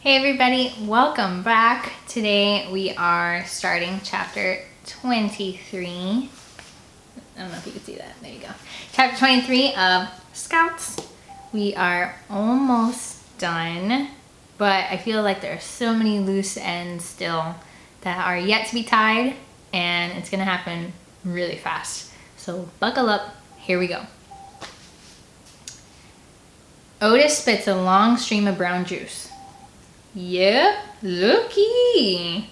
Hey everybody, welcome back. Today we are starting chapter 23. I don't know if you can see that. There you go. Chapter 23 of Scouts. We are almost done, but I feel like there are so many loose ends still that are yet to be tied, and it's going to happen really fast. So buckle up. Here we go. Otis spits a long stream of brown juice. Yep, looky.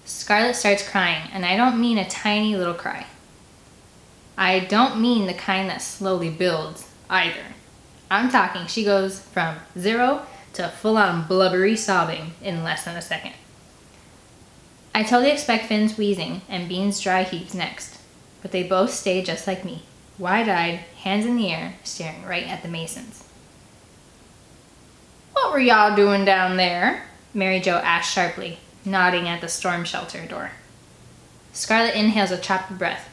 Scarlet starts crying, and I don't mean a tiny little cry. I don't mean the kind that slowly builds, either. I'm talking she goes from 0 to full-on blubbery sobbing in less than a second. I totally expect Finn's wheezing and Bean's dry heaves next, but they both stay just like me, wide-eyed, hands in the air, staring right at the Masons. "What were y'all doing down there?" Mary Jo asked sharply, nodding at the storm shelter door. Scarlet inhales a choppy breath.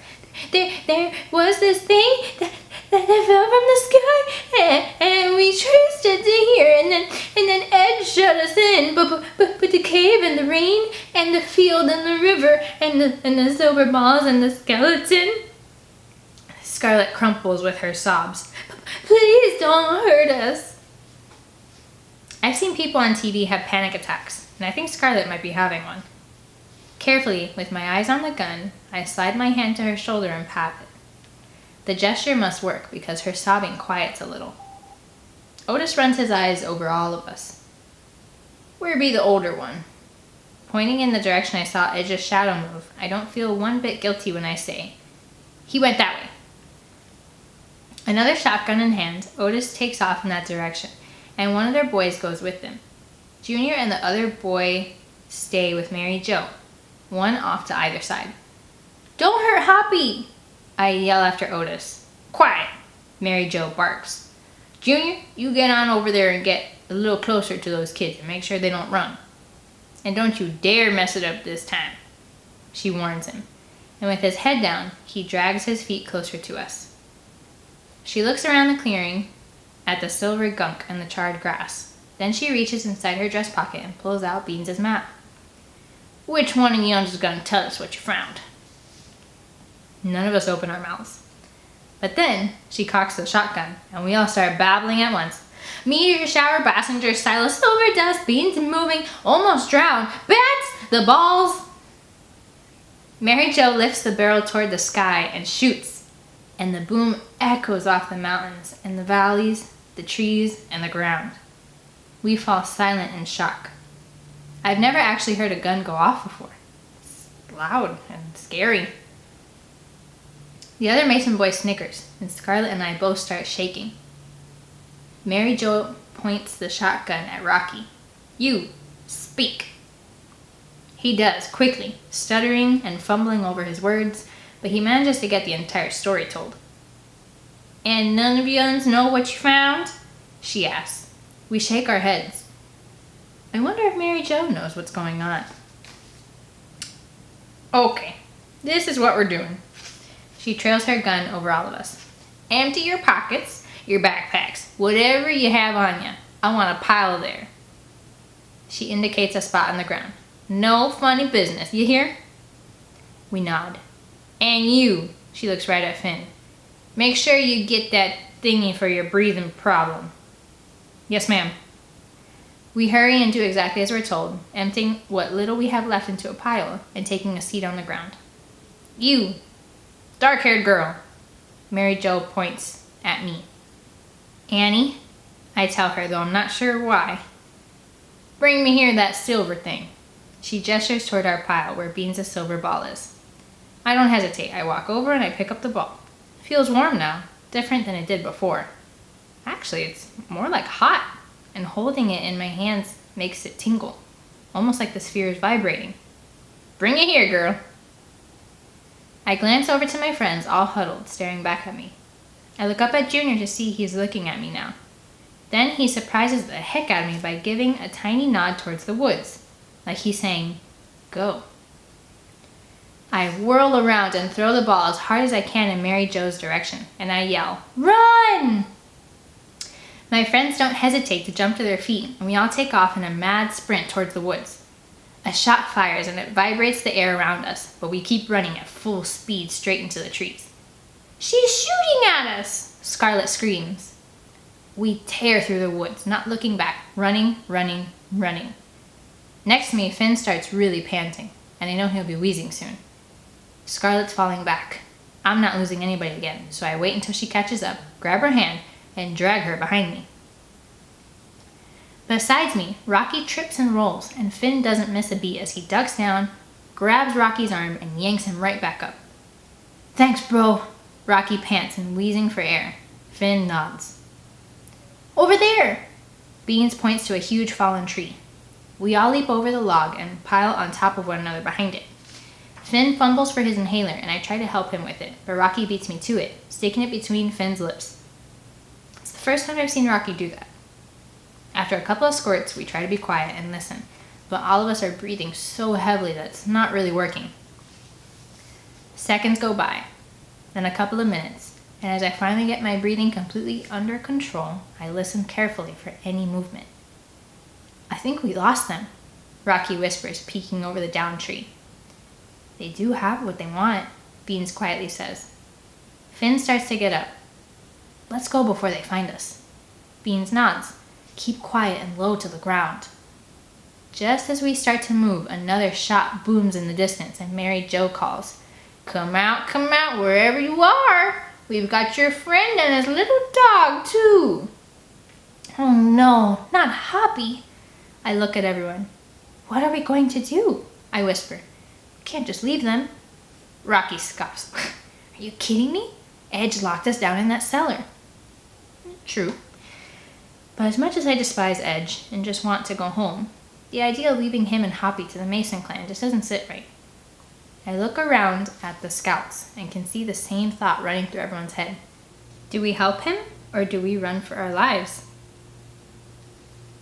There was this thing that fell from the sky, and we traced it to here, and then Ed shut us in. But the cave and the rain and the field and the river and the silver balls and the skeleton." Scarlet crumples with her sobs. "Please don't hurt us." I've seen people on TV have panic attacks, and I think Scarlet might be having one. Carefully, with my eyes on the gun, I slide my hand to her shoulder and pat it. The gesture must work because her sobbing quiets a little. Otis runs his eyes over all of us. "Where be the older one?" Pointing in the direction I saw Edge's shadow move, I don't feel one bit guilty when I say, "He went that way." Another shotgun in hand, Otis takes off in that direction, and one of their boys goes with them. Junior and the other boy stay with Mary Jo, one off to either side. "Don't hurt Hoppy!" I yell after Otis. "Quiet!" Mary Jo barks. "Junior, you get on over there and get a little closer to those kids and make sure they don't run. And don't you dare mess it up this time," she warns him. And with his head down, he drags his feet closer to us. She looks around the clearing at the silver gunk and the charred grass. Then she reaches inside her dress pocket and pulls out Beans' map. "Which one of you is going to tell us what you found?" None of us open our mouths. But then she cocks the shotgun, and we all start babbling at once. "Meteor shower, passenger, Silas, silver dust, Beans moving, almost drowned, bats, the balls." Mary Jo lifts the barrel toward the sky and shoots, and the boom echoes off the mountains and the valleys, the trees, and the ground. We fall silent in shock. I've never actually heard a gun go off before. It's loud and scary. The other Mason boy snickers, and Scarlet and I both start shaking. Mary Jo points the shotgun at Rocky. "You, speak." He does, quickly, stuttering and fumbling over his words, but he manages to get the entire story told. "And none of you know what you found?" she asks. We shake our heads. I wonder if Mary Jo knows what's going on. "Okay, this is what we're doing." She trails her gun over all of us. "Empty your pockets, your backpacks, whatever you have on you. I want a pile there." She indicates a spot on the ground. "No funny business, you hear?" We nod. "And you," she looks right at Finn. "Make sure you get that thingy for your breathing problem." "Yes, ma'am." We hurry and do exactly as we're told, emptying what little we have left into a pile and taking a seat on the ground. "You, dark-haired girl." Mary Jo points at me. "Annie," I tell her, though I'm not sure why. "Bring me here that silver thing." She gestures toward our pile where Beans' silver ball is. I don't hesitate. I walk over and I pick up the ball. It feels warm now, different than it did before. Actually, it's more like hot, and holding it in my hands makes it tingle, almost like the sphere is vibrating. "Bring it here, girl." I glance over to my friends, all huddled, staring back at me. I look up at Junior to see he's looking at me now. Then he surprises the heck out of me by giving a tiny nod towards the woods, like he's saying, "Go." I whirl around and throw the ball as hard as I can in Mary Jo's direction, and I yell, "Run!" My friends don't hesitate to jump to their feet, and we all take off in a mad sprint towards the woods. A shot fires and it vibrates the air around us, but we keep running at full speed straight into the trees. "She's shooting at us!" Scarlet screams. We tear through the woods, not looking back, running, running, running. Next to me, Finn starts really panting, and I know he'll be wheezing soon. Scarlet's falling back. I'm not losing anybody again, so I wait until she catches up, grab her hand, and drag her behind me. Besides me, Rocky trips and rolls, and Finn doesn't miss a beat as he ducks down, grabs Rocky's arm, and yanks him right back up. "Thanks, bro," Rocky pants and wheezing for air. Finn nods. "Over there!" Beans points to a huge fallen tree. We all leap over the log and pile on top of one another behind it. Finn fumbles for his inhaler, and I try to help him with it, but Rocky beats me to it, sticking it between Finn's lips. It's the first time I've seen Rocky do that. After a couple of squirts, we try to be quiet and listen, but all of us are breathing so heavily that it's not really working. Seconds go by, then a couple of minutes, and as I finally get my breathing completely under control, I listen carefully for any movement. "I think we lost them," Rocky whispers, peeking over the downed tree. "They do have what they want," Beans quietly says. Finn starts to get up. "Let's go before they find us." Beans nods. "Keep quiet and low to the ground." Just as we start to move, another shot booms in the distance and Mary Jo calls, come out, wherever you are. We've got your friend and his little dog, too." "Oh no, not Hoppy." I look at everyone. "What are we going to do?" I whisper. "We can't just leave them." Rocky scoffs. "Are you kidding me? Edge locked us down in that cellar." True. But as much as I despise Edge and just want to go home, the idea of leaving him and Hoppy to the Mason clan just doesn't sit right. I look around at the scouts and can see the same thought running through everyone's head. Do we help him or do we run for our lives?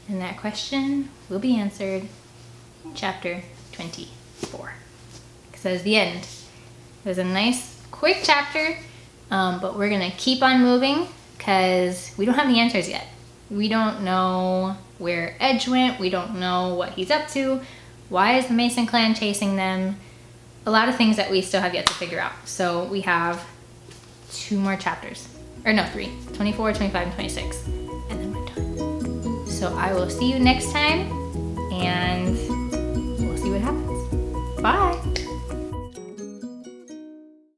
And that question will be answered in chapter 24. Because that is the end. It was a nice, quick chapter, but we're going to keep on moving because we don't have the answers yet. We don't know where Edge went. We don't know what he's up to. Why is the Mason clan chasing them? A lot of things that we still have yet to figure out. So we have 2 more chapters. Or no, 3. 24, 25, and 26. And then we're done. So I will see you next time. And we'll see what happens. Bye.